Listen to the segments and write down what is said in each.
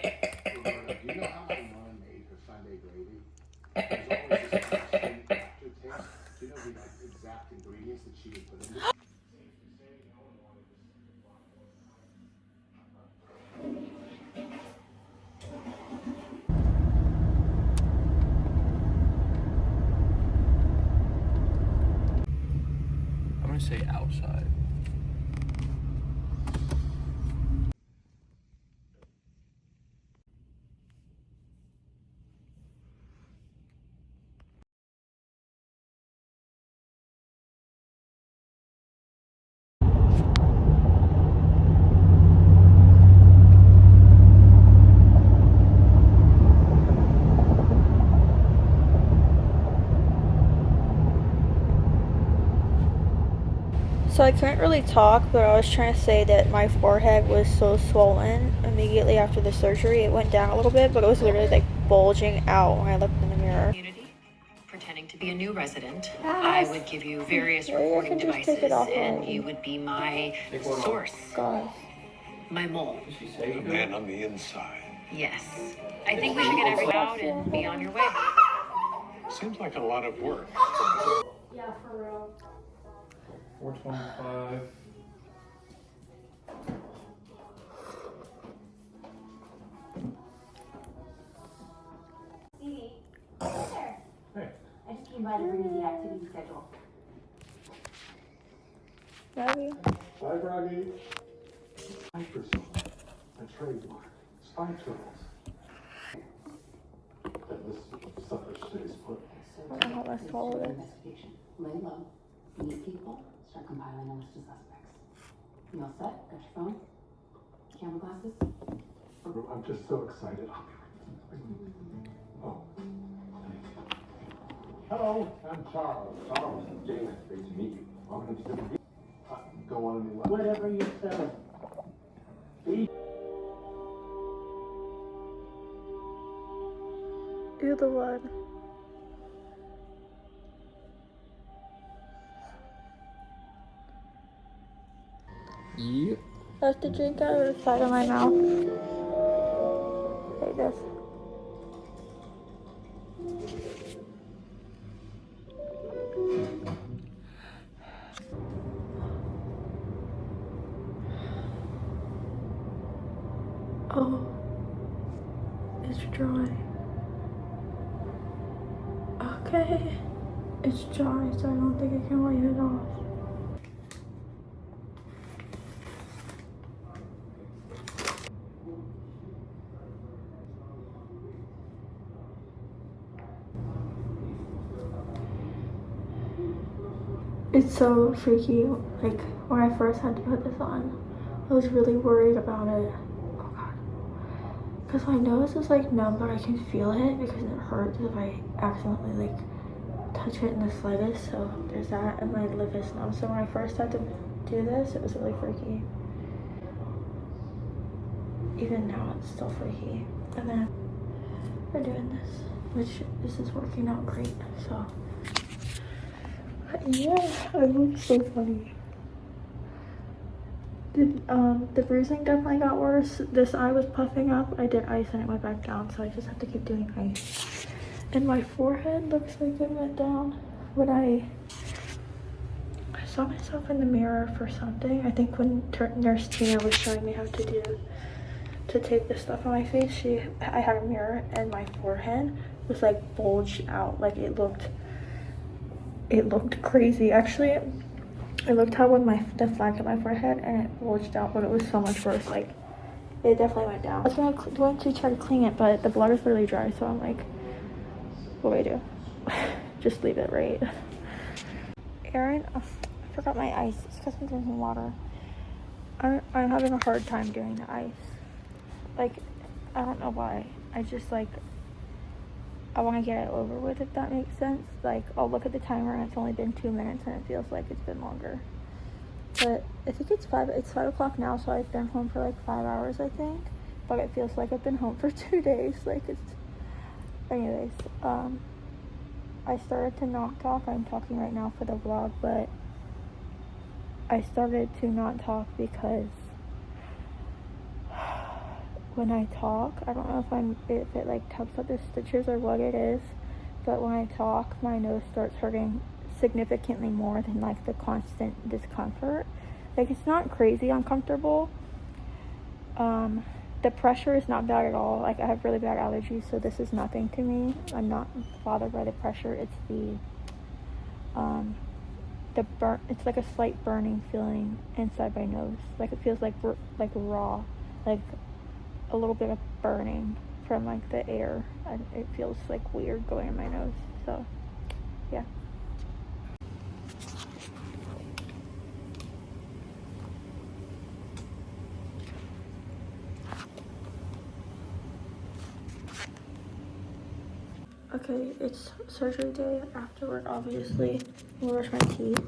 Do you know how my mom made her Sunday gravy? There's always this lasting aftertaste. Do you know the exact ingredients that she would put in it? I'm gonna say outside. So I couldn't really talk, but I was trying to say that my forehead was so swollen immediately after the surgery. It went down a little bit, but it was literally like bulging out when I looked in the mirror. Pretending to be a new resident, I would give you various recording devices, and you would be my source, my mole. The man on the inside. Yes. I think we should get everything out and be on your way. Seems like a lot of work. Yeah, for real. 425. Stevie, there. Hey. I just came by to bring you the activity schedule. Maybe. Hi, Robbie. Microsoft, a trademark, spy tools. That this stuff stays put. I don't know how I swallowed it. Investigation. Lay low, meet people, start compiling a list of suspects. You all set? Got your phone? Camera glasses? I'm just so excited. Oh. Hello, I'm Charles. Charles, James, great to meet you. Welcome to the don't want any left. Whatever you say. You're the one. Yep. I have to drink out of the side of my mouth. Like this. Oh, it's dry. Okay, it's dry, so I don't think I can wipe it off. It's so freaky. Like, when I first had to put this on, I was really worried about it. Oh god. Because my nose is like numb, but I can feel it because it hurts if I accidentally like touch it in the slightest. So there's that, and my lip is numb. So when I first had to do this, it was really freaky. Even now, it's still freaky. And then we're doing this, which this is working out great. So. Yeah, I look so funny. The bruising definitely got worse. This eye was puffing up. I did ice and it went back down, so I just have to keep doing ice. And my forehead looks like it went down when I saw myself in the mirror for something. I think when Nurse Tina was showing me how to take the stuff on my face, I had a mirror and my forehead was like bulged out. Like it looked crazy. Actually, I looked out with the flag at my forehead and it bulged out, but it was so much worse. Like, it definitely went down. I was going to try to clean it, but the blood is really dry, so I'm like, what do I do? Just leave it, right? Aaron, oh, I forgot my ice. It's because I'm drinking water. I'm having a hard time doing the ice. Like, I don't know why. I just like, I want to get it over with, if that makes sense. Like, I'll look at the timer and it's only been 2 minutes and it feels like it's been longer. But I think it's 5 o'clock now, so I've been home for like 5 hours, I think. But it feels like I've been home for 2 days. Like, it's... Anyways, I started to not talk. I'm talking right now for the vlog, but I started to not talk because when I talk, I don't know if it like tugs at the stitches or what it is, but when I talk, my nose starts hurting significantly more than like the constant discomfort. Like, it's not crazy uncomfortable. The pressure is not bad at all. Like, I have really bad allergies, so this is nothing to me. I'm not bothered by the pressure. It's the burn. It's like a slight burning feeling inside my nose. Like, it feels like raw, like a little bit of burning from like the air. And it feels like weird going in my nose. So, yeah. Okay, it's surgery day. Afterward, obviously, I'm gonna brush my teeth.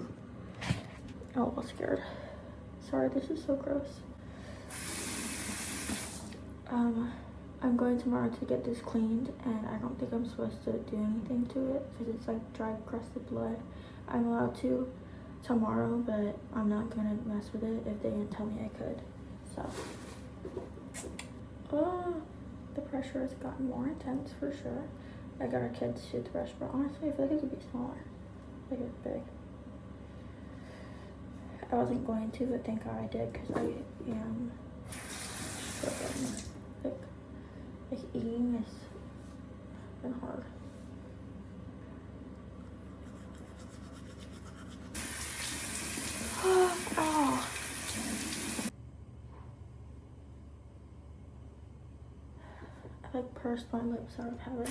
Oh, I'm scared. Sorry, this is so gross. I'm going tomorrow to get this cleaned, and I don't think I'm supposed to do anything to it because it's like dry crusted blood. I'm allowed to tomorrow, but I'm not gonna mess with it if they didn't tell me I could. So, the pressure has gotten more intense for sure. I got a kid's toothbrush, but honestly, I feel like it could be smaller. Like, it's big. I wasn't going to, but thank God I did, because I am struggling. Like eating has been hard. Oh. I like pursed my lips out of having it.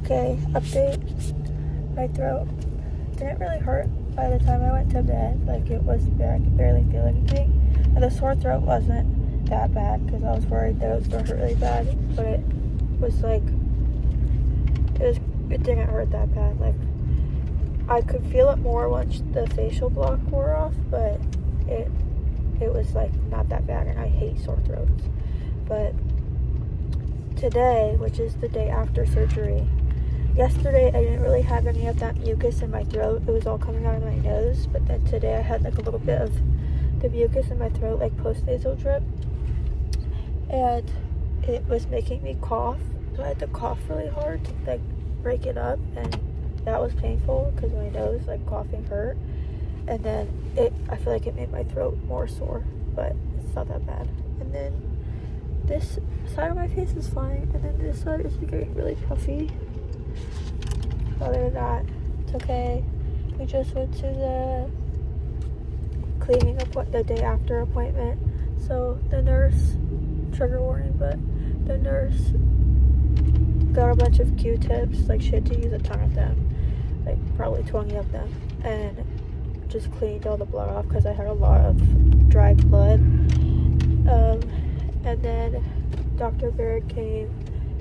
Okay, update. My throat didn't really hurt by the time I went to bed. Like, it was I could barely feel anything. And the sore throat wasn't that bad because I was worried that it was going to hurt really bad. But it was like, it didn't hurt that bad. Like, I could feel it more once the facial block wore off, but it was like not that bad, and I hate sore throats. But today, which is the day after surgery, yesterday I didn't really have any of that mucus in my throat. It was all coming out of my nose, but then today I had like a little bit of the mucus in my throat, like post-nasal drip, and it was making me cough. So I had to cough really hard to like break it up, and that was painful because my nose, like, coughing hurt. And then I feel like it made my throat more sore, but it's not that bad. And then this side of my face is fine, and then this side is getting really puffy. Other than that, it's okay. We just went to the cleaning the day after appointment. So the nurse, trigger warning, but the nurse got a bunch of Q-tips. Like, she had to use a ton of them, like probably 20 of them, and just cleaned all the blood off because I had a lot of dry blood. And then Dr. Baird came.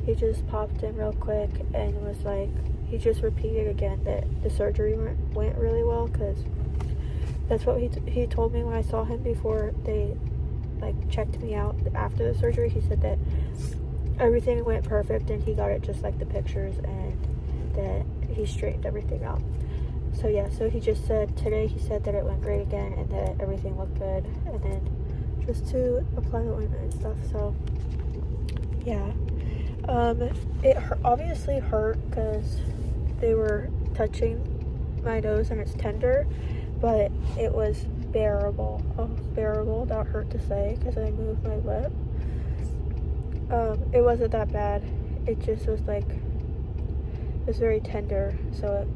He just popped in real quick and was like, he just repeated again that the surgery went really well, because that's what he told me when I saw him before they like checked me out after the surgery. He said that everything went perfect and he got it just like the pictures, and that he straightened everything out. So yeah, so he just said today, he said that it went great again and that everything looked good, and then just to apply the ointment and stuff. So yeah, it obviously hurt because they were touching my nose and it's tender, but it was bearable. Bearable, that hurt to say because I moved my lip. It wasn't that bad. It just was like, it was very tender, so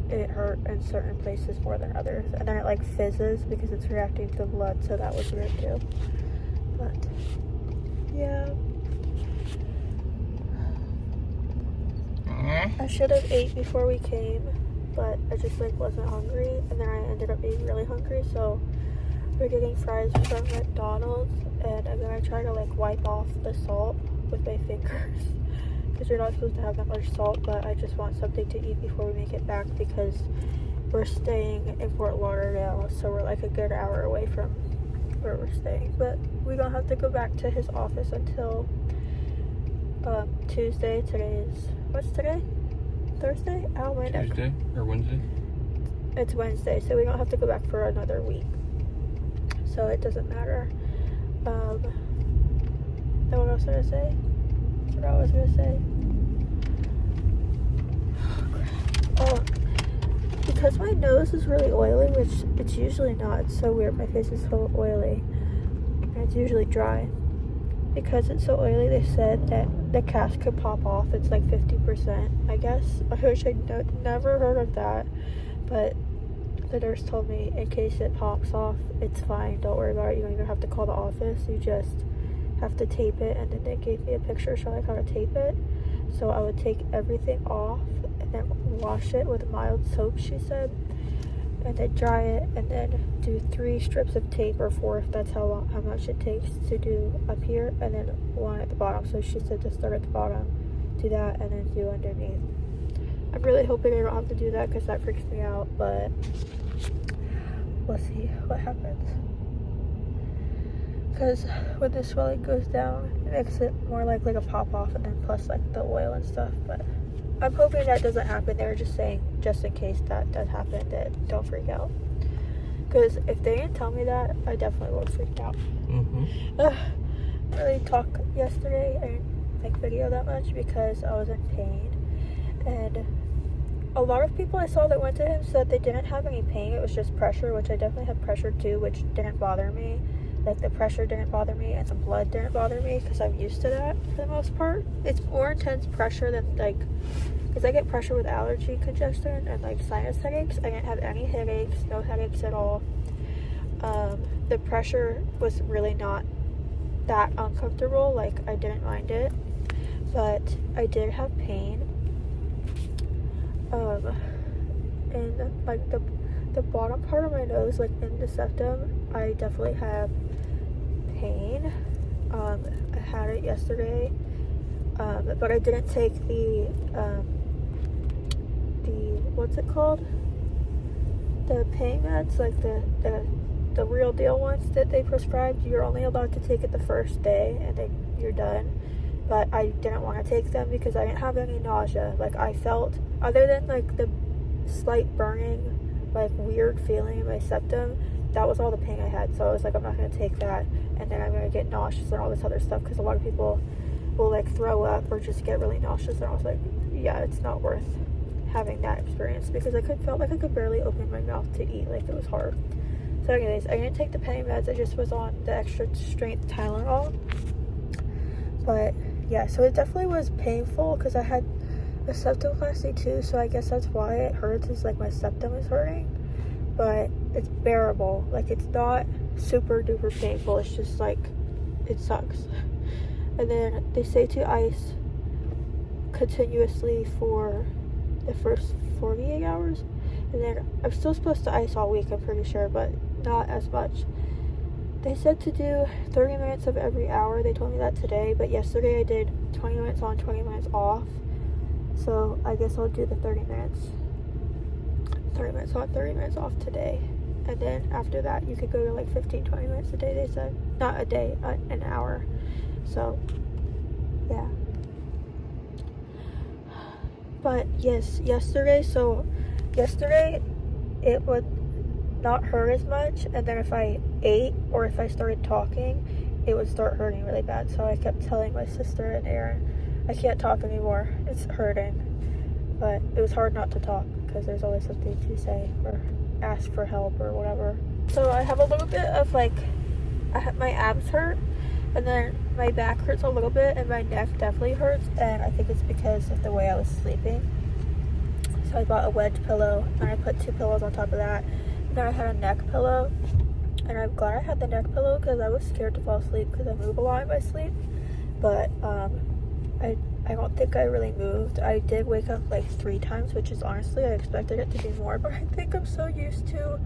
it hurt in certain places more than others. And then it like fizzes because it's reacting to the blood, so that was weird too. But yeah. I should have ate before we came, but I just like wasn't hungry, and then I ended up being really hungry, so we're getting fries from McDonald's, and I'm gonna try to like wipe off the salt with my fingers because you're not supposed to have that much salt, but I just want something to eat before we make it back because we're staying in Fort Lauderdale, so we're like a good hour away from where we're staying, but we don't have to go back to his office until Tuesday. What's today? Thursday? Oh, my neck. Tuesday or Wednesday? It's Wednesday, so we don't have to go back for another week. So it doesn't matter. What else did I say? I forgot what I was gonna say. Oh, because my nose is really oily, which it's usually not. It's so weird. My face is so oily, and it's usually dry. Because it's so oily, they said that the cast could pop off. It's like 50%, I guess. I wish I'd never heard of that, but the nurse told me in case it pops off, it's fine. Don't worry about it. You don't even have to call the office. You just have to tape it. And then they gave me a picture showing how to tape it. So I would take everything off and then wash it with mild soap, she said, and then dry it, and then do 3 strips of tape, or 4 if that's how much it takes to do up here, and then 1 at the bottom. So she said to start at the bottom, do that, and then do underneath. I'm really hoping I don't have to do that because that freaks me out, but we'll see what happens. Because when the swelling goes down, it makes it more like a pop off, and then plus like the oil and stuff. But I'm hoping that doesn't happen. They were just saying, just in case that does happen, that don't freak out. Because if they didn't tell me that, I definitely would freak out. Really talk yesterday. I didn't make video that much because I was in pain. And a lot of people I saw that went to him said they didn't have any pain. It was just pressure, which I definitely have pressure too, which didn't bother me. Like the pressure didn't bother me and the blood didn't bother me because I'm used to that for the most part. It's more intense pressure than like, because I get pressure with allergy congestion and like sinus headaches. I didn't have any headaches, no headaches at all. The pressure was really not that uncomfortable. Like I didn't mind it, but I did have pain. And like the bottom part of my nose, like in the septum, I definitely have pain. I had it yesterday, but I didn't take the what's it called? The pain meds, like the real deal ones that they prescribed. You're only allowed to take it the first day, and then you're done. But I didn't want to take them because I didn't have any nausea. Like I felt, other than like the slight burning, like weird feeling in my septum, that was all the pain I had. So I was like, I'm not going to take that, and then I'm going to get nauseous and all this other stuff, because a lot of people will like throw up or just get really nauseous, and I was like, yeah, it's not worth having that experience, because I felt like I could barely open my mouth to eat. Like it was hard. So anyways, I didn't take the pain meds. I just was on the extra strength Tylenol. But yeah, so it definitely was painful because I had a septoplasty too, so I guess that's why it hurts, is like my septum is hurting. But it's bearable. Like it's not super duper painful. It's just like, it sucks. And then they say to ice continuously for the first 48 hours. And then I'm still supposed to ice all week, I'm pretty sure, but not as much. They said to do 30 minutes of every hour. They told me that today, but yesterday I did 20 minutes on, 20 minutes off. So I guess I'll do the 30 minutes. 30 minutes on, 30 minutes off today. And then after that, you could go to like 15, 20 minutes a day, they said. Not a day, an hour. So, yeah. But yes, yesterday it would not hurt as much, and then if I ate or if I started talking, it would start hurting really bad. So I kept telling my sister and Aaron, I can't talk anymore, it's hurting. But it was hard not to talk because there's always something to say or ask for help or whatever. So I have a little bit of like, my abs hurt, and then my back hurts a little bit, and my neck definitely hurts, and I think it's because of the way I was sleeping. So I bought a wedge pillow, and I put 2 pillows on top of that. And then I had a neck pillow, and I'm glad I had the neck pillow because I was scared to fall asleep because I move a lot in my sleep. But I I don't think I really moved. I did wake up like 3 times, which is honestly, I expected it to be more, but I think I'm so used to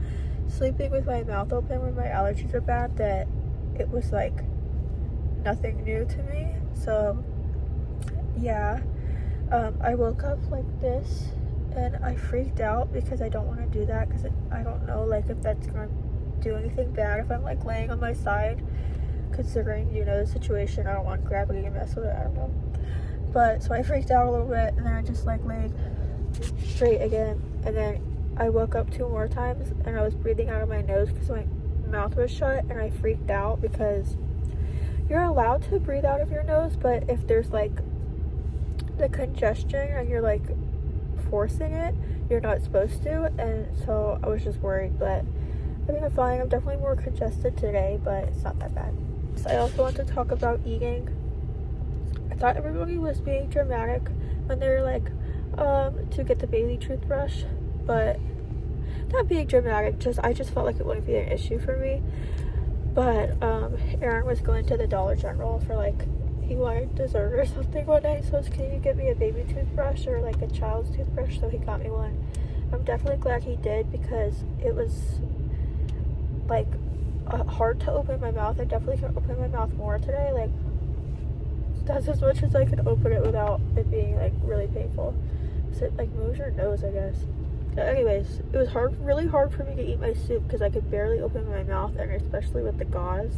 sleeping with my mouth open when my allergies are bad that it was like nothing new to me. So yeah, I woke up like this and I freaked out because I don't want to do that because I don't know like if that's gonna do anything bad if I'm like laying on my side, considering, you know, the situation. I don't want gravity to mess with it, I don't know. But so I freaked out a little bit and then I just like laid straight again, and then I woke up 2 more times and I was breathing out of my nose because my mouth was shut, and I freaked out because you're allowed to breathe out of your nose, but if there's like the congestion and you're like forcing it, you're not supposed to. And so I was just worried, but I think I'm fine. I'm definitely more congested today, but it's not that bad. So I also want to talk about eating. I thought everybody was being dramatic when they were like to get the baby toothbrush, but not being dramatic, I just felt like it wouldn't be an issue for me. But Aaron was going to the Dollar General for like, he wanted dessert or something one day, so I was, can you get me a baby toothbrush or like a child's toothbrush? So he got me one. I'm definitely glad he did because it was like hard to open my mouth. I definitely can open my mouth more today. Like that's as much as I can open it without it being like really painful. So it like moves your nose, I guess. But anyways, it was really hard for me to eat my soup because I could barely open my mouth, and especially with the gauze.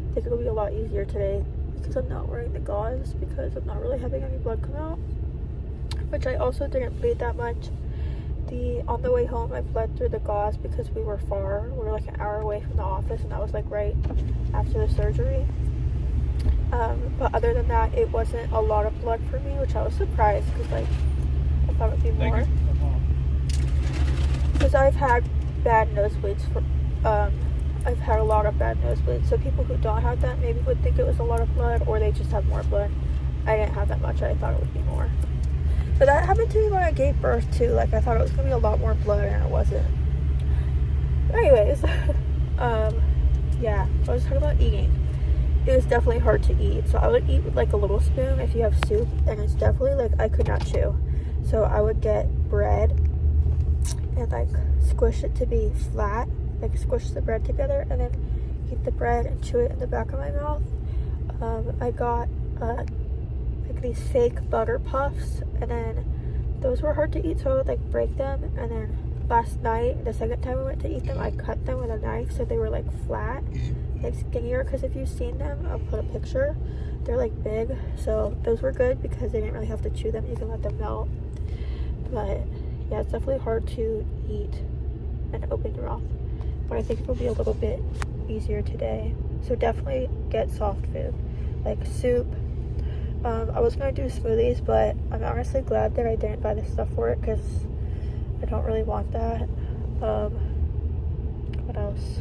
I think it'll be a lot easier today because I'm not wearing the gauze because I'm not really having any blood come out, which I also didn't bleed that much. On the way home I bled through the gauze because we were far. We were like an hour away from the office, and that was like right after the surgery. But other than that, it wasn't a lot of blood for me, which I was surprised because like I thought it would be more. Because I've had bad nosebleeds for I've had a lot of bad nosebleeds, so people who don't have that maybe would think it was a lot of blood, or they just have more blood. I didn't have that much. I thought it would be more. But that happened to me when I gave birth too. Like I thought it was gonna be a lot more blood, and it wasn't. But anyways, yeah, I was talking about eating. It was definitely hard to eat, so I would eat with like a little spoon if you have soup, and it's definitely like I could not chew. So I would get bread and like squish it to be flat, like squish the bread together and then eat the bread and chew it in the back of my mouth. I got like these fake butter puffs, and then those were hard to eat, so I would like break them. And then last night, the second time I went to eat them, I cut them with a knife so they were like flat, like skinnier, because if you've seen them, I'll put a picture, they're like big. So those were good because they didn't really have to chew them, you can let them melt. But yeah, it's definitely hard to eat and open your mouth, but I think it'll be a little bit easier today. So definitely get soft food like soup. I was gonna do smoothies, but I'm honestly glad that I didn't buy the stuff for it because I don't really want that. What else?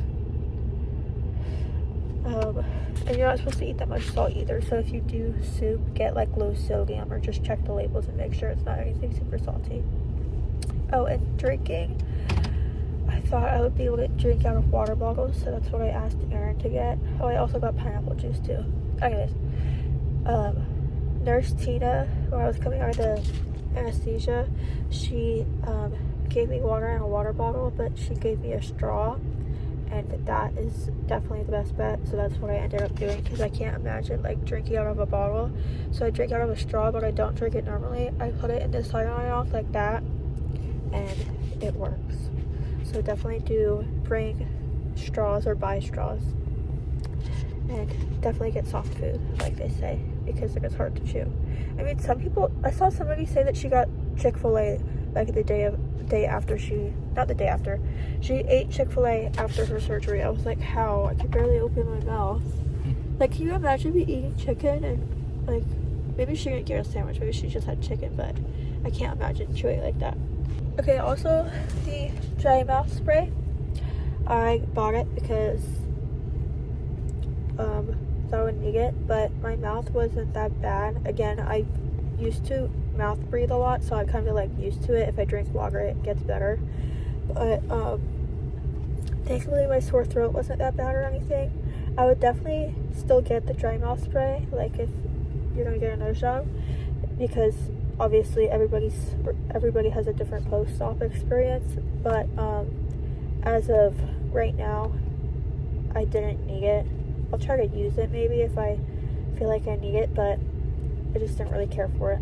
And you're not supposed to eat that much salt either, so if you do soup, get like low sodium, or just check the labels and make sure it's not anything super salty. Oh, and drinking. I thought I would be able to drink out of water bottles, so that's what I asked Aaron to get. Oh, I also got pineapple juice too. Anyways, Nurse Tina, when I was coming out of the anesthesia, she gave me water in a water bottle, but she gave me a straw, and that is definitely the best bet. So that's what I ended up doing because I can't imagine like drinking out of a bottle. So I drink out of a straw, but I don't drink it normally. I put it in the side of my mouth like that, and it works. So definitely do bring straws or buy straws, and definitely get soft food like they say, because it is hard to chew. I mean, some people, I saw somebody say that she got Chick-fil-A like the day after she ate Chick-fil-A after her surgery. I was like, how? I could barely open my mouth. Like, can you imagine me eating chicken and like, maybe she didn't get a sandwich, maybe she just had chicken, but I can't imagine chewing like that. Okay, also the dry mouth spray, I bought it because thought I would need it, but my mouth wasn't that bad. Again, I used to mouth breathe a lot, so I'm kind of like used to it. If I drink water, it gets better. But thankfully my sore throat wasn't that bad or anything. I would definitely still get the dry mouth spray, like if you're gonna get a nose job, because obviously everybody has a different post-op experience, but as of right now, I didn't need it. I'll try to use it maybe if I feel like I need it, but I just didn't really care for it.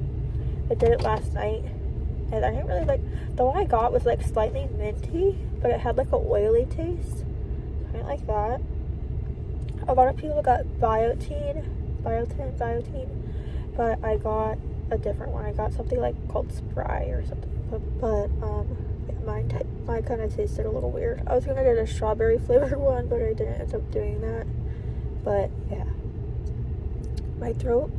I did it last night, and I didn't really like, the one I got was like slightly minty, but it had like an oily taste. I didn't like that. A lot of people got biotin, but I got a different one. I got something like called Spry or something, but yeah, mine kind of tasted a little weird. I was gonna get a strawberry flavored one, but I didn't end up doing that. But yeah, my throat,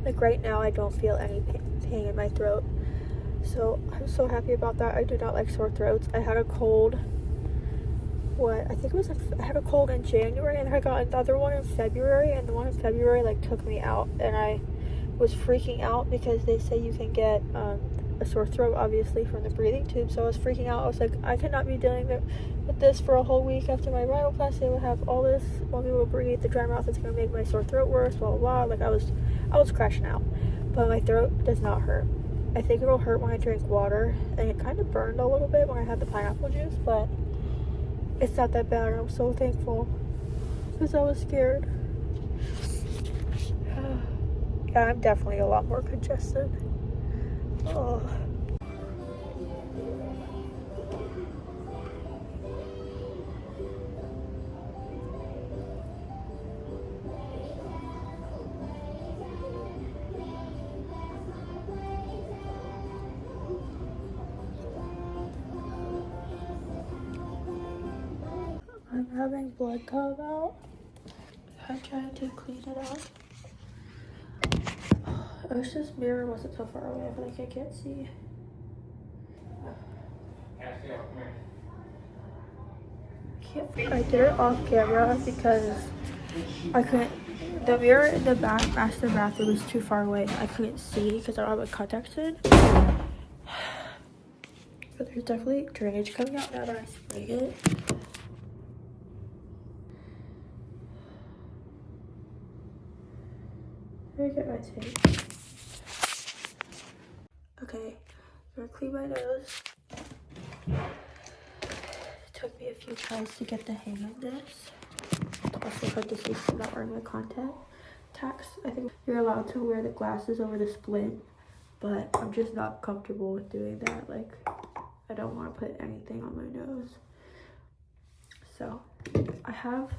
like right now, I don't feel any pain in my throat, so I'm so happy about that. I do not like sore throats. I had a cold. I had a cold in January, and I got another one in February, and the one in February like took me out, and I was freaking out because they say you can get a sore throat obviously from the breathing tube. So I was freaking out. I was like, I cannot be dealing with this for a whole week after my rhinoplasty. I would have all this while people breathe. The dry mouth is gonna make my sore throat worse, blah blah blah. Like I was crashing out, but my throat does not hurt. I think it'll hurt when I drink water, and it kind of burned a little bit when I had the pineapple juice, but it's not that bad. I'm so thankful because I was scared. Yeah, I'm definitely a lot more congested. Oh. I'm having blood come out. I'm trying to clean it out. I wish this mirror wasn't so far away, but like I can't see. I did it off camera because I couldn't. The mirror in the master bathroom was too far away. I couldn't see because I don't have my contacts in. But there's definitely drainage coming out now that I spray it. Let me get my tape. Okay, I'm gonna clean my nose. It took me a few tries to get the hang of this. Also hard to see because I'm not wearing my contacts. I think you're allowed to wear the glasses over the splint, but I'm just not comfortable with doing that. Like, I don't want to put anything on my nose. So, I have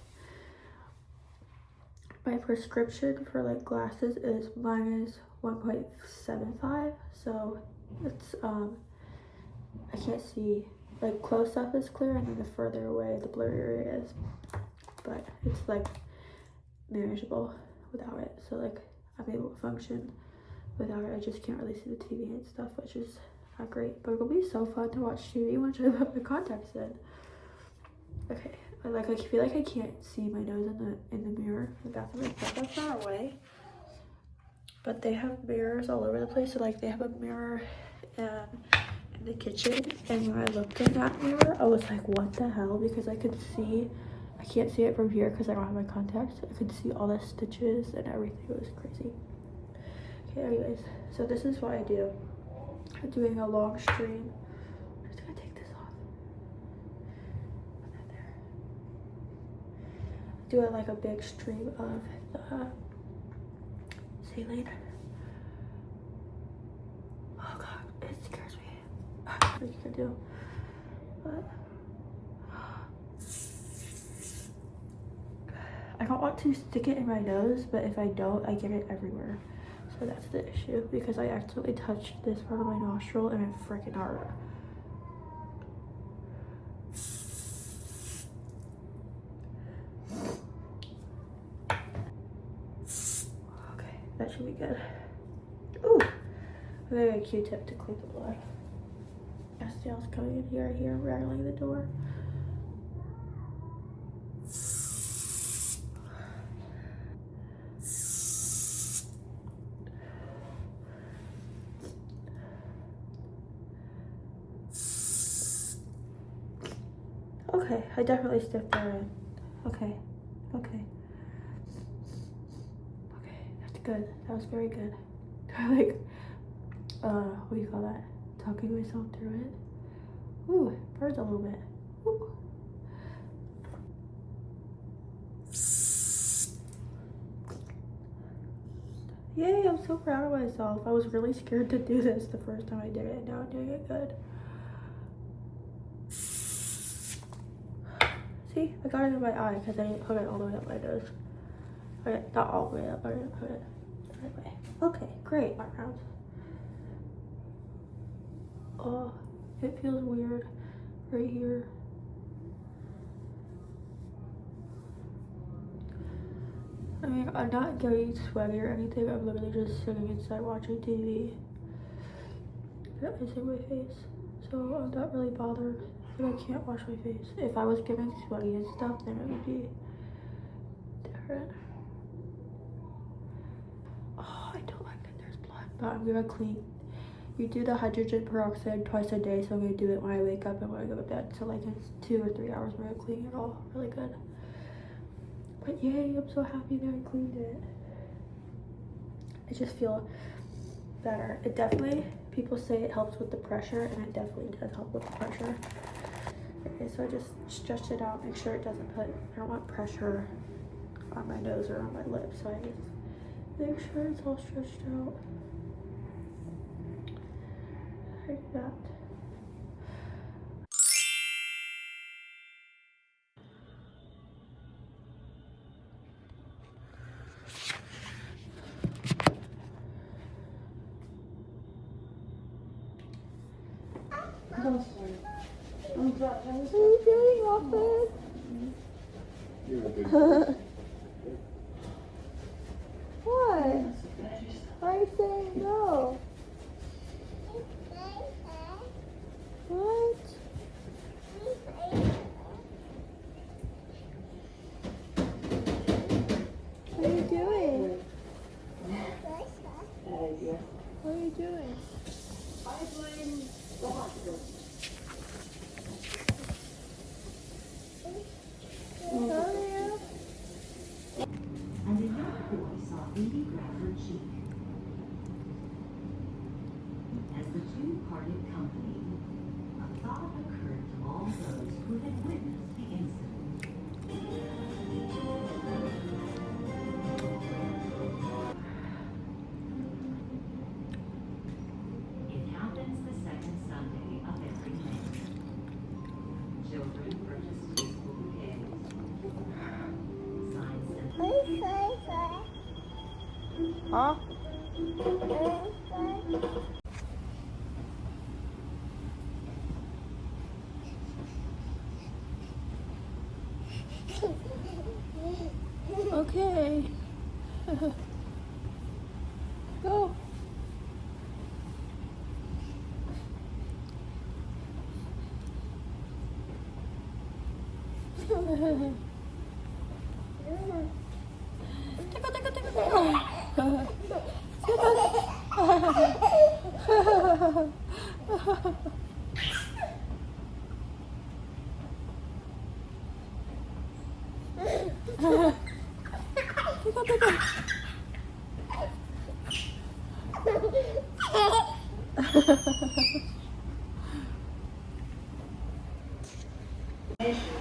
my prescription for like glasses is -1.75, so it's I can't see, like close up is clear and then the further away the blurrier it is, but it's like manageable without it. So like I'm able to function without it. I just can't really see the TV and stuff, which is not great, but it'll be so fun to watch TV once I put my contacts in. Okay, I feel like I can't see my nose in the mirror in the bathroom. Like that's far away, but they have mirrors all over the place. So like they have a mirror in the kitchen, and when I looked in that mirror, I was like, what the hell? Because I could see, I can't see it from here because I don't have my contacts. I could see all the stitches and everything. It was crazy. Okay, anyways, so this is what I do. I'm doing a long stream. I'm just gonna take this off. Put that there. Do it like a big stream of the saline. Oh god, it scares me. What you can do, but I don't want to stick it in my nose, but if I don't, I get it everywhere. So that's the issue, because I accidentally touched this part of my nostril and it freaking hurt. Okay, that should be good. Ooh, I'm gonna get a Q-tip to clean the blood. Estiel's coming in here. I hear him rattling the door. Okay, I definitely stiffed that in. Okay, okay. Okay, that's good. That was very good. Like, what do you call that? Talking myself through it. Ooh, it burns a little bit. Ooh. Yay, I'm so proud of myself. I was really scared to do this the first time I did it, and now I'm doing it good. See, I got it in my eye because I didn't put it all the way up my nose. Okay, not all the way up, I didn't put it the right way. Okay, great, my rounds. Oh, it feels weird right here. I mean, I'm not getting sweaty or anything. I'm literally just sitting inside watching TV. Got icing my face, so I'm not really bothered. But I can't wash my face. If I was getting sweaty and stuff, then it would be different. Oh, I don't like that there's blood, but I'm gonna clean. You do the hydrogen peroxide twice a day, so I'm gonna do it when I wake up and when I go to bed. So like in 2 or 3 hours, I'm gonna clean it all really good. But yay, I'm so happy that I cleaned it. I just feel better. It definitely, people say it helps with the pressure, and it definitely does help with the pressure. Okay, so I just stretch it out, make sure it doesn't put, I don't want pressure on my nose or on my lips, so I just make sure it's all stretched out. Like that. What are you doing, Muffin? You're a good What? Why are you saying no? What? What are you doing? What are you doing? And a young boy saw Edie grab her cheek. As the two parted company, a thought occurred to all those who had witnessed the incident. It happens the second Sunday of every month. Children purchase tasteful bouquets. Signs and Huh? Okay. Go.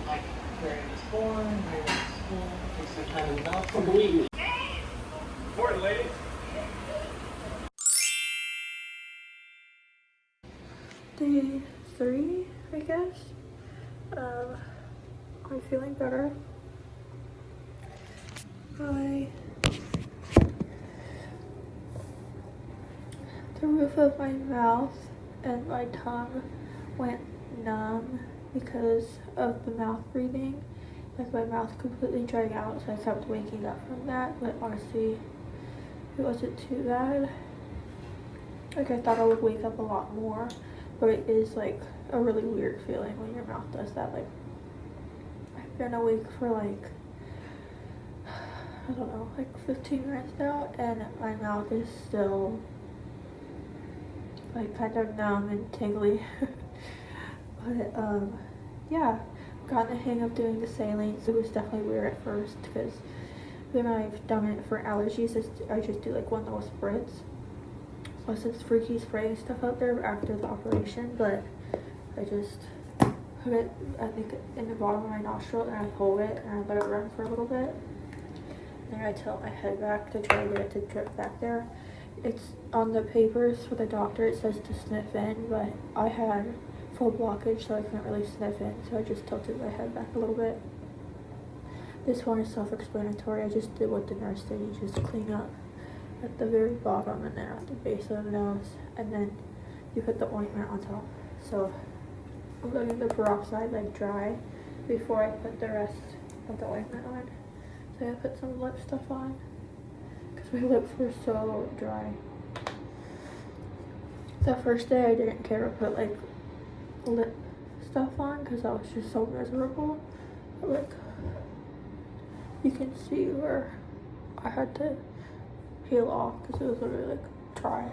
Like where he was born, where he went to school, like some kind of milestone. Important, ladies. Day 3, I guess. I'm feeling better. The roof of my mouth and my tongue went numb because of the mouth breathing. Like my mouth completely dried out, so I kept waking up from that, but honestly, it wasn't too bad. Like I thought I would wake up a lot more, but it is like a really weird feeling when your mouth does that. Like I've been awake for like, I don't know, like 15 minutes now, and my mouth is still like kind of numb and tingly. But yeah, got the hang of doing the saline. So it was definitely weird at first because when I've done it for allergies, I just do like one little spritz, wasn't freaky spraying stuff out there after the operation, but I just put it, I think, in the bottom of my nostril, and I hold it and I let it run for a little bit. Then I tilt my head back to try to get it to drip back there. It's on the papers for the doctor, it says to sniff in, but I had full blockage, so I couldn't really sniff in, so I just tilted my head back a little bit. This one is self-explanatory. I just did what the nurse did. You just clean up at the very bottom and then at the base of the nose, and then you put the ointment on top. So I'm letting the peroxide like dry before I put the rest of the ointment on. So I put some lip stuff on because my lips were so dry. The first day I didn't care to put like lip stuff on because I was just so miserable. But, like, you can see where I had to peel off because it was literally like dry.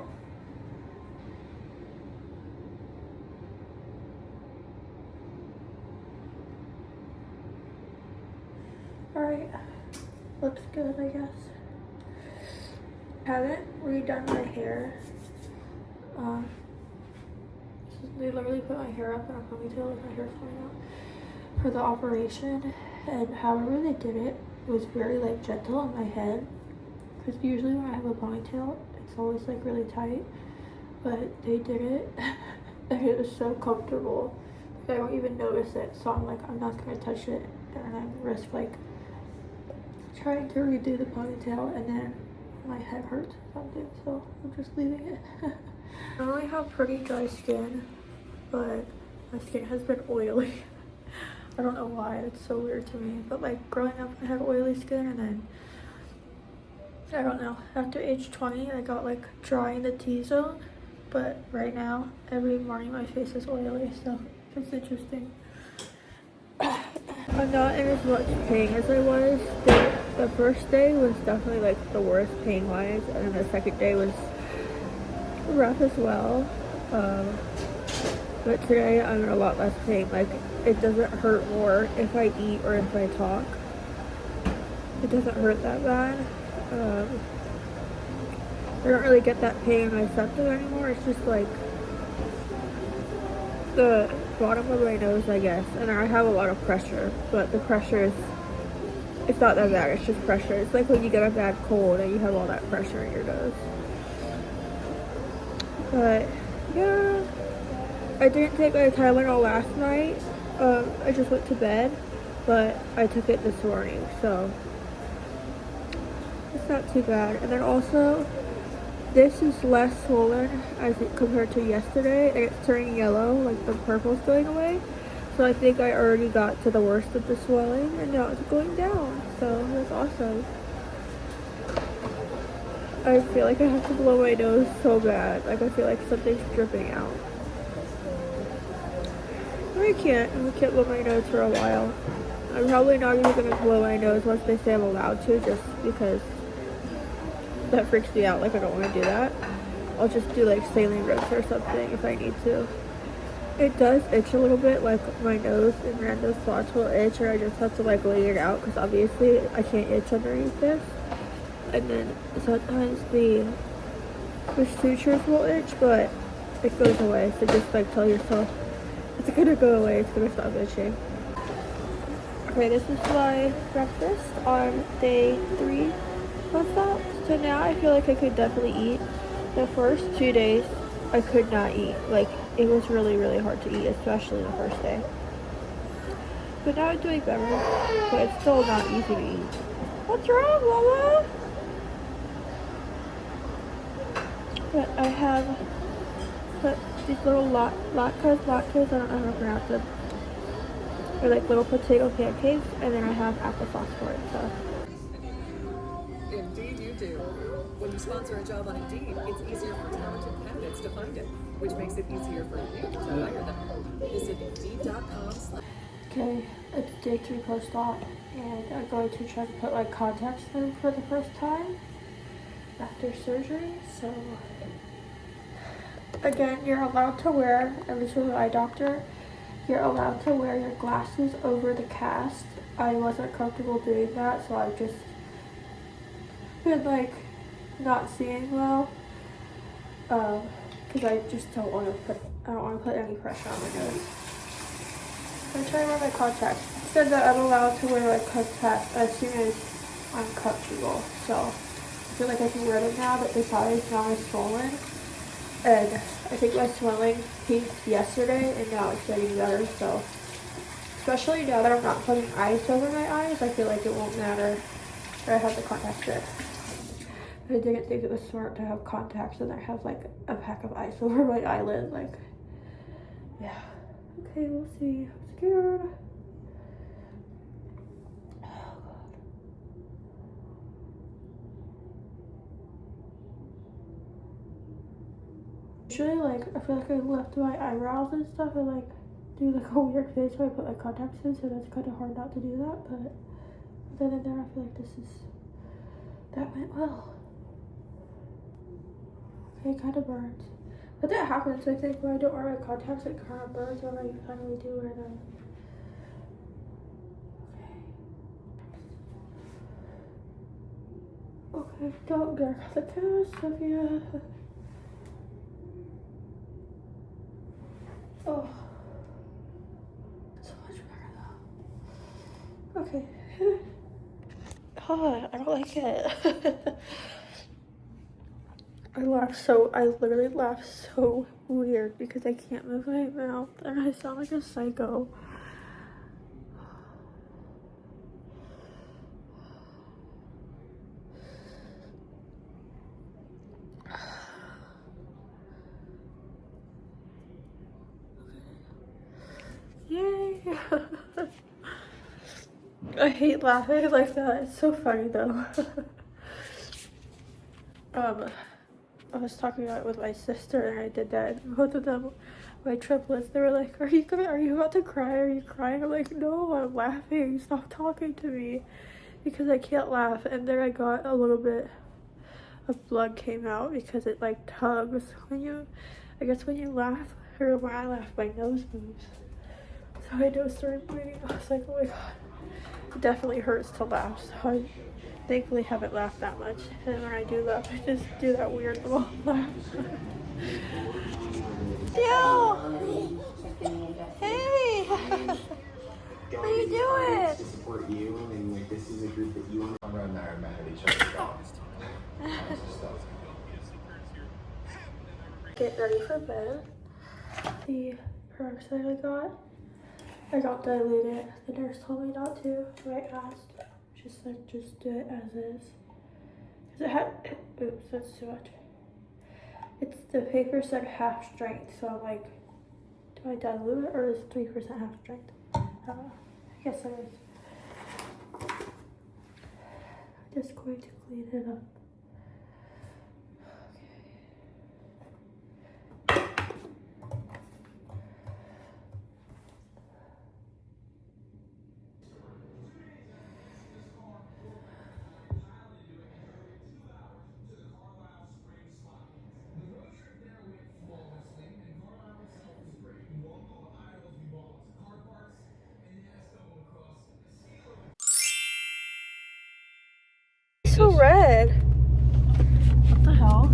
Alright, looks good, I guess. Haven't redone my hair. They literally put my hair up in a ponytail with my hair falling out for the operation, and however they did it was very like gentle on my head, because usually when I have a ponytail it's always like really tight, but they did it and it was so comfortable. I don't even notice it, so I'm like, I'm not gonna touch it and I risk like trying to redo the ponytail and then my head hurts or something, so I'm just leaving it. I only have pretty dry skin, but my skin has been oily. I don't know why, it's so weird to me, but like growing up I had oily skin, and then I don't know, after age 20 I got like dry in the T-zone, but right now every morning my face is oily, so it's interesting. I'm not in as much pain as I was. The first day was definitely like the worst pain wise, and then the second day was rough as well. But today I'm in a lot less pain. Like, it doesn't hurt more if I eat or if I talk. It doesn't hurt that bad. I don't really get that pain in my septum anymore. It's just like the bottom of my nose, I guess. And I have a lot of pressure, but the pressure is, it's not that bad, it's just pressure. It's like when you get a bad cold and you have all that pressure in your nose. But yeah, I didn't take my Tylenol last night. I just went to bed, but I took it this morning, so it's not too bad. And then also, this is less swollen as it compared to yesterday, and it's turning yellow, like the purple's going away. So I think I already got to the worst of the swelling, and now it's going down, so that's awesome. I feel like I have to blow my nose so bad. Like, I feel like something's dripping out. But I can't blow my nose for a while. I'm probably not even gonna blow my nose once they say I'm allowed to, just because that freaks me out. Like, I don't want to do that. I'll just do like saline ropes or something if I need to. It does itch a little bit, like my nose and random spots will itch, or I just have to like lay it out because obviously I can't itch underneath this. And then sometimes the sutures will itch, but it goes away. So just like tell yourself it's gonna go away, it's gonna stop itching. Okay, this is my breakfast on day 3 of that. So now I feel like I could definitely eat. The first 2 days I could not eat. Like, it was really, really hard to eat, especially the first day. But now I'm doing better, but it's still not easy to eat. What's wrong, Mama? But I have put these little latkes, I don't know how to pronounce them. They're like little potato pancakes, and then I have applesauce for it, so. Indeed you do. When you sponsor a job on Indeed, it's easier for talented candidates to find it, which makes it easier for you to hire them. Visit Indeed.com. Okay, it's day 3 post-op, and I'm going to try to put like contacts in for the first time after surgery. So again, you're allowed to wear, at least with my doctor, you're allowed to wear your glasses over the cast. I wasn't comfortable doing that, so I just been like not seeing well. because I just don't want to put any pressure on my nose. I'm trying to wear my contacts. It said that I'm allowed to wear like contacts as soon as I'm comfortable. So I feel like I can wear them now that this eye is now swollen. And I think my swelling peaked yesterday and now it's getting better. So especially now that I'm not putting ice over my eyes, I feel like it won't matter if I have the contacts in. I didn't think it was smart to have contacts and I have like a pack of ice over my eyelid. Like, yeah. Okay, we'll see. I'm scared. Oh, God. Usually, like, I feel like I left my eyebrows and stuff and like do like a weird face when I put my contacts in, so that's kind of hard not to do that. But other than that, I feel like that went well. Okay, it kind of burns. But that happens, I think, when I don't wear my contacts, it kind of burns when I finally do wear them. Okay, don't get the cast, Sophia. Oh. So much better though. Okay. Oh, I don't like it. I literally laugh so weird because I can't move my mouth and I sound like a psycho. Yay! I hate laughing like that. It's so funny though. I was talking about it with my sister and I did that. And both of them, my triplets, they were like, are you about to cry? Are you crying? I'm like, no, I'm laughing. Stop talking to me. Because I can't laugh. And then I got a little bit of blood came out because it like tugs when you laugh, or when I laugh, my nose moves. So I just started bleeding. I was like, oh my God. It definitely hurts to laugh. So I thankfully haven't laughed that much, and when I do laugh, I just do that weird little laugh. Yo! Hey! How you doing? To support you, and like this is a group that you want to run there and mad at each other. Get ready for bed. The peroxide I got diluted. The nurse told me not to, so I asked. Just do it as is. Cause it had, oops, that's too much. The paper said half strength, so I'm like, do I dilute it or is 3% half strength? I don't know. I guess it is. I'm just going to clean it up. So red. What the hell?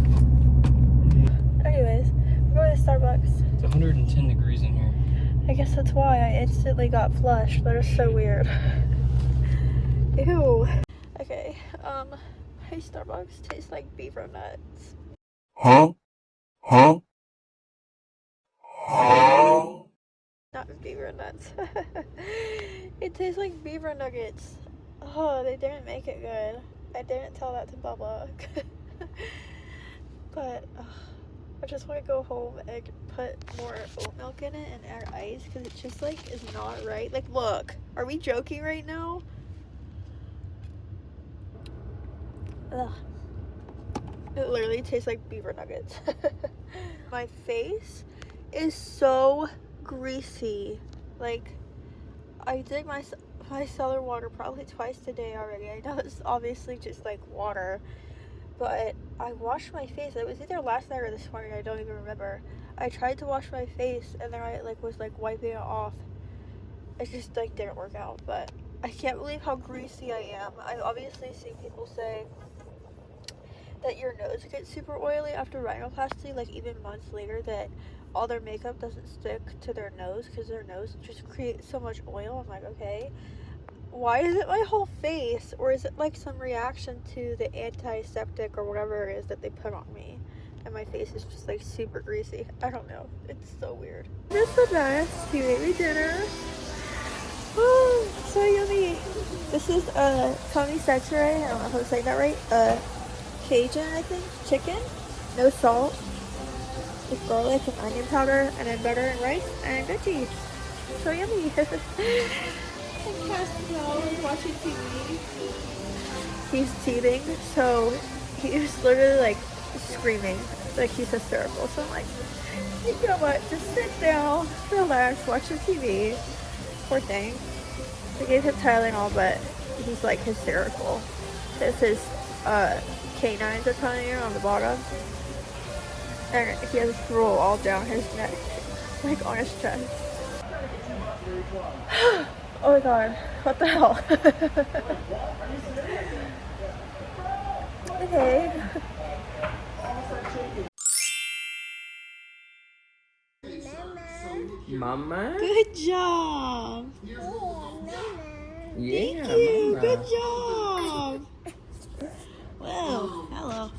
Anyways, we're going to Starbucks. It's 110 degrees in here. I guess that's why I instantly got flushed. That is so weird. Ew. Okay, hey, Starbucks tastes like beaver nuts. Huh? Not beaver nuts. It tastes like beaver nuggets. Oh, they didn't make it good. I didn't tell that to Bubba. But I just want to go home and put more oat milk in it and add ice because it just like is not right. Like, look, are we joking right now? Ugh. It literally tastes like beaver nuggets. My face is so greasy. Like, I did my cellar water probably twice today already. I know it's obviously just like water, but I washed my face. It was either last night or this morning, I don't even remember. I tried to wash my face and then I was wiping it off. It just didn't work out, but I can't believe how greasy I am. I've obviously seen people say that your nose gets super oily after rhinoplasty, like even months later, that all their makeup doesn't stick to their nose because their nose just creates so much oil. I'm like, okay, why is it my whole face? Or is it like some reaction to the antiseptic or whatever it is that they put on me? And my face is just like super greasy. I don't know. It's so weird. Just the best. He made me dinner. Oh, so yummy. This is Tony Setray. I don't know if I'm saying that right. Cajun, I think. Chicken. No salt. With garlic and onion powder. And then butter and rice and veggies. So yummy. And Castiel is watching TV. He's teething. So he was literally like screaming. Like he's hysterical. So I'm like, you know what? Just sit down, relax, watch the TV. Poor thing. I gave him Tylenol, but he's like hysterical. This is canines are telling you on the bottom. And he has drool all down his neck, like on his chest. Oh my god, what the hell? Okay. Mama? Good job. Yeah, Thank you. Mama. Good job. Wow. Hello.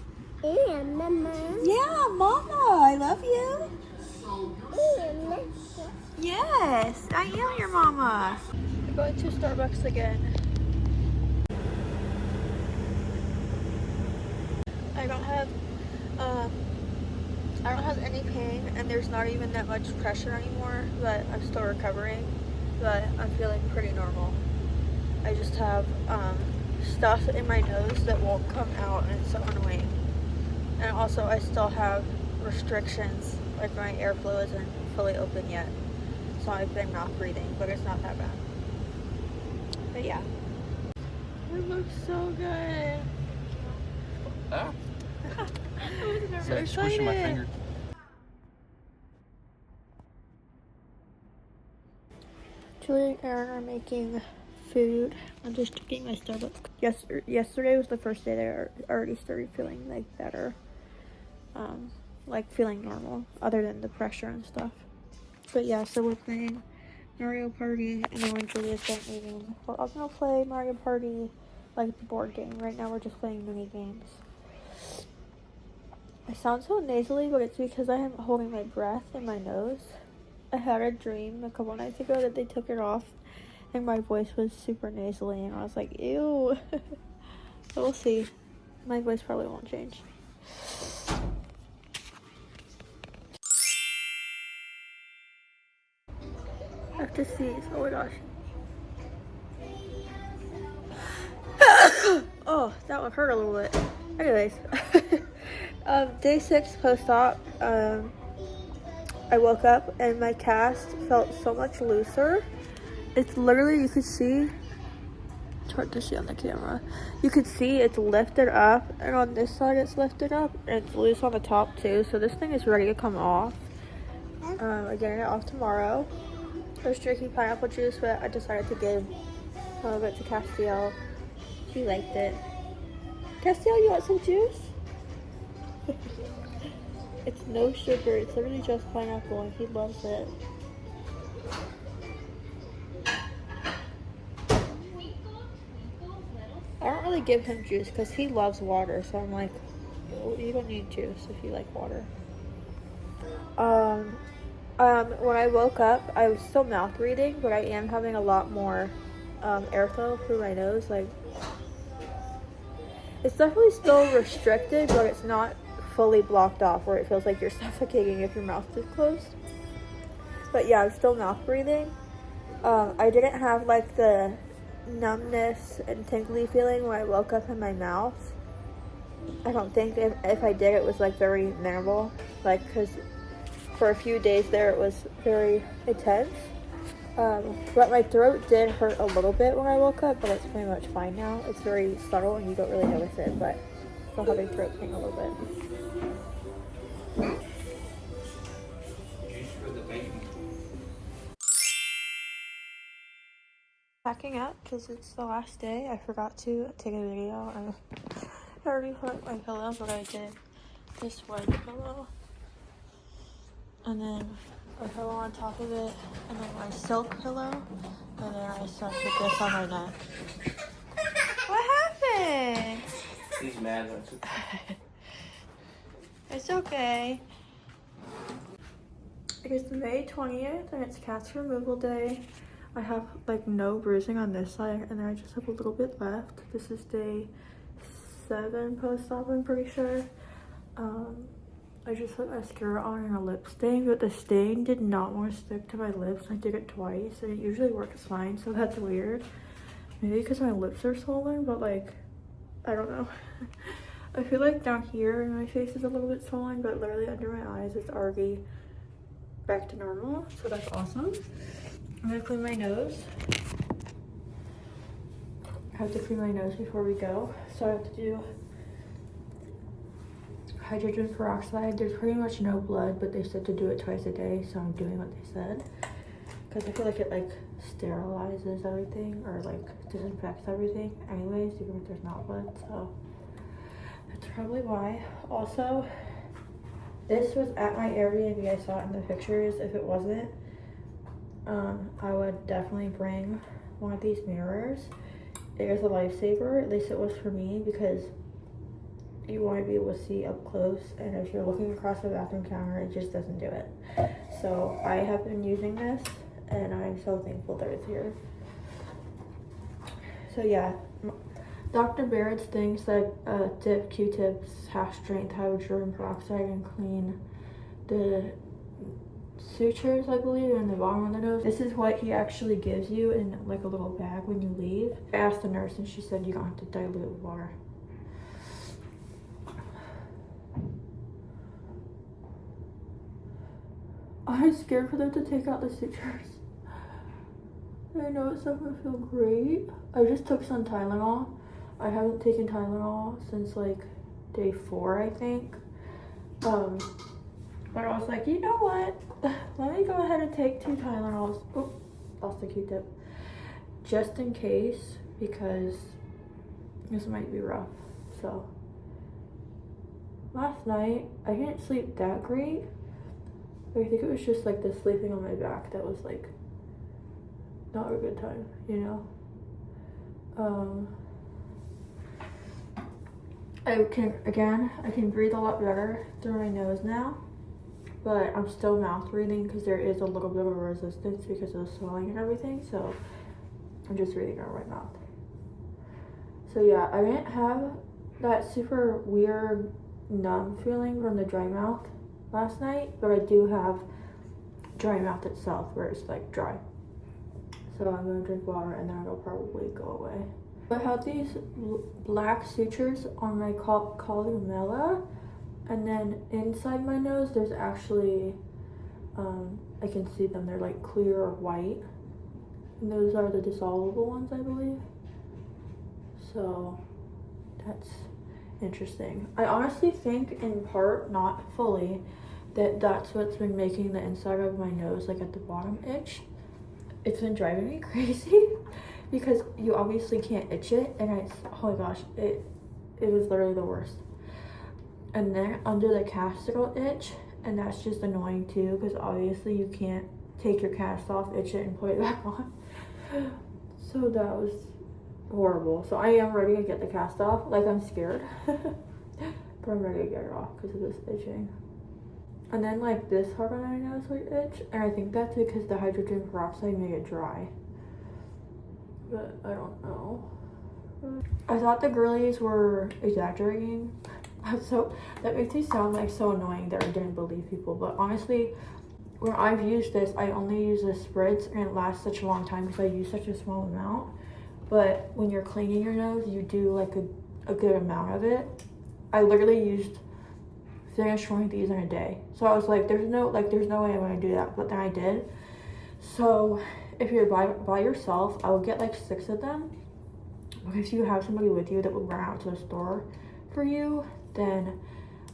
Yeah, Mama. Yeah, Mama. I love you. Yes, I am your mama. We're going to Starbucks again. I don't have any pain, and there's not even that much pressure anymore, but I'm still recovering, but I'm feeling pretty normal. I just have stuff in my nose that won't come out, and it's so annoying. And also I still have restrictions, like my airflow isn't fully open yet, so I've been mouth breathing, but it's not that bad. But yeah, it looks so good. Ah. So excited. My finger. Julie and Aaron are making food. I'm just getting my Starbucks. Yesterday was the first day that I already started feeling like better. Like feeling normal, other than the pressure and stuff. But yeah, so we're playing Mario Party, and then when Julia's done eating, we're all gonna play Mario Party, like the board game. Right now we're just playing mini games. I sound so nasally, but it's because I am holding my breath in my nose. I had a dream a couple nights ago that they took it off, and my voice was super nasally, and I was like, ew. But we'll see. My voice probably won't change. I have to sneeze. Oh my gosh. Oh, that one hurt a little bit. Anyways. Day 6 post-op. I woke up and my cast felt so much looser. It's literally, you could see, it's hard to see on the camera. You could see it's lifted up, and on this side it's lifted up, and it's loose on the top too. So this thing is ready to come off. I'm getting it off tomorrow. I was drinking pineapple juice, but I decided to give some of it to Castiel. She liked it. Castiel, you want some juice? It's no sugar, it's literally just pineapple, and he loves it. I don't really give him juice because he loves water, so I'm like, oh, you don't need juice if you like water. When I woke up, I was still mouth breathing, but I am having a lot more airflow through my nose. Like, it's definitely still restricted, but it's not fully blocked off where it feels like you're suffocating if your mouth is closed. But yeah, I'm still mouth breathing. I didn't have like the numbness and tingly feeling when I woke up in my mouth. I don't think if I did, it was like very minimal, like, because for a few days there it was very intense. But my throat did hurt a little bit when I woke up, but it's pretty much fine now. It's very subtle and you don't really notice it, but still having throat pain a little bit. Packing up because it's the last day. I forgot to take a video and I already put my pillow, but I did this white pillow. And then a pillow on top of it. And then my silk pillow. And then I stuck with this on my neck. What happened? He's mad. It's okay. It is May 20th and it's cat's removal day. I have like no bruising on this side and then I just have a little bit left. This is day 7 post-op, I'm pretty sure. I just put mascara on and a lip stain, but the stain did not want to stick to my lips. I did it twice and it usually works fine, so that's weird. Maybe because my lips are swollen, but like, I don't know. I feel like down here my face is a little bit swollen, but literally under my eyes it's already back to normal, so that's awesome. I'm gonna clean my nose. I have to clean my nose before we go, so I have to do hydrogen peroxide. There's pretty much no blood, but they said to do it twice a day, so I'm doing what they said because I feel like it like sterilizes everything or like disinfects everything anyways, even if there's not blood, so that's probably why. Also, this was at my Airbnb. I saw it in the pictures. If it wasn't, I would definitely bring one of these mirrors. It is a lifesaver. At least it was for me, because you want to be able to see up close, and if you're looking across the bathroom counter, it just doesn't do it. So I have been using this and I'm so thankful that it's here. So yeah, Dr. Barrett's thinks that dip Q-tips, half strength hydrogen peroxide, and clean the sutures, I believe, in the bottom of the nose. This is what he actually gives you in like a little bag when you leave. I asked the nurse and she said you don't have to dilute water. I'm scared for them to take out the sutures. I know it's not gonna feel great. I just took some Tylenol. I haven't taken Tylenol since like day 4, I think. But I was like, you know what? Let me go ahead and take 2 Tylenols. Oh, lost the Q-tip. Just in case, because this might be rough. So, last night, I didn't sleep that great. I think it was just like the sleeping on my back that was like not a good time, you know? I can breathe a lot better through my nose now, but I'm still mouth breathing because there is a little bit of resistance because of the swelling and everything, so I'm just breathing out my mouth. So yeah, I didn't have that super weird numb feeling from the dry mouth last night, but I do have dry mouth itself where it's like dry. So I'm gonna drink water and then it'll probably go away. I have these black sutures on my columella, and then inside my nose there's actually, I can see them, they're like clear or white. And those are the dissolvable ones, I believe. So that's interesting. I honestly think, in part, not fully, that that's what's been making the inside of my nose, like at the bottom, itch. It's been driving me crazy because you obviously can't itch it, and it's, oh my gosh, it was literally the worst. And then under the castle itch, and that's just annoying too because obviously you can't take your cast off, itch it, and put it back on. So that was horrible. So I am ready to get the cast off. Like, I'm scared, but I'm ready to get it off because of this itching. And then like this part of my nose would itch, and I think that's because the hydrogen peroxide made it dry. But I don't know. I thought the girlies were exaggerating. So that makes me sound like so annoying that I didn't believe people. But honestly, when I've used this, I only use the spritz, and it lasts such a long time because I use such a small amount. But when you're cleaning your nose, you do like a good amount of it. I literally finished one of these in a day. So I was like, there's no way I'm gonna do that, but then I did. So if you're by yourself, I would get like 6 of them. But if you have somebody with you that would run out to the store for you, then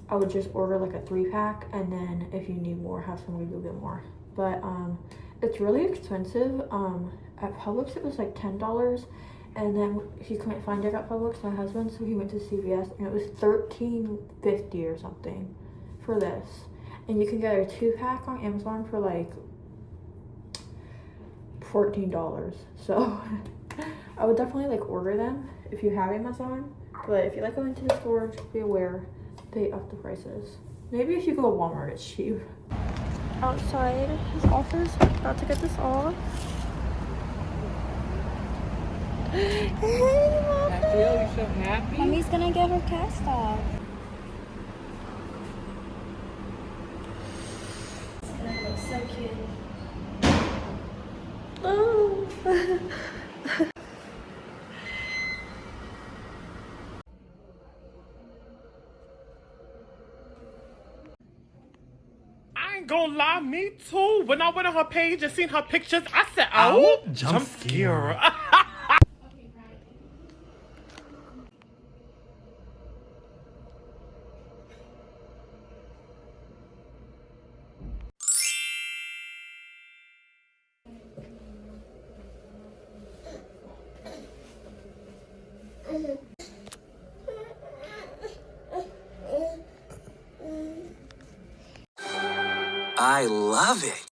I would just order like a 3-pack, and then if you need more, have somebody go get more. But it's really expensive. At Publix it was like $10, And then he couldn't find it at Publix, my husband, so he went to CVS, and it was $13.50 or something for this. And you can get a 2-pack on Amazon for like $14. So I would definitely like order them if you have Amazon. But if you like going to the store, just be aware they up the prices. Maybe if you go to Walmart, it's cheap. Outside, his office, about to get this off. Hey, Mom. I feel you so happy. Mommy's gonna get her cast off. It's gonna look so cute. Oh. I ain't gonna lie, me too. When I went on her page and seen her pictures, I said, oh, jump scare. I love it.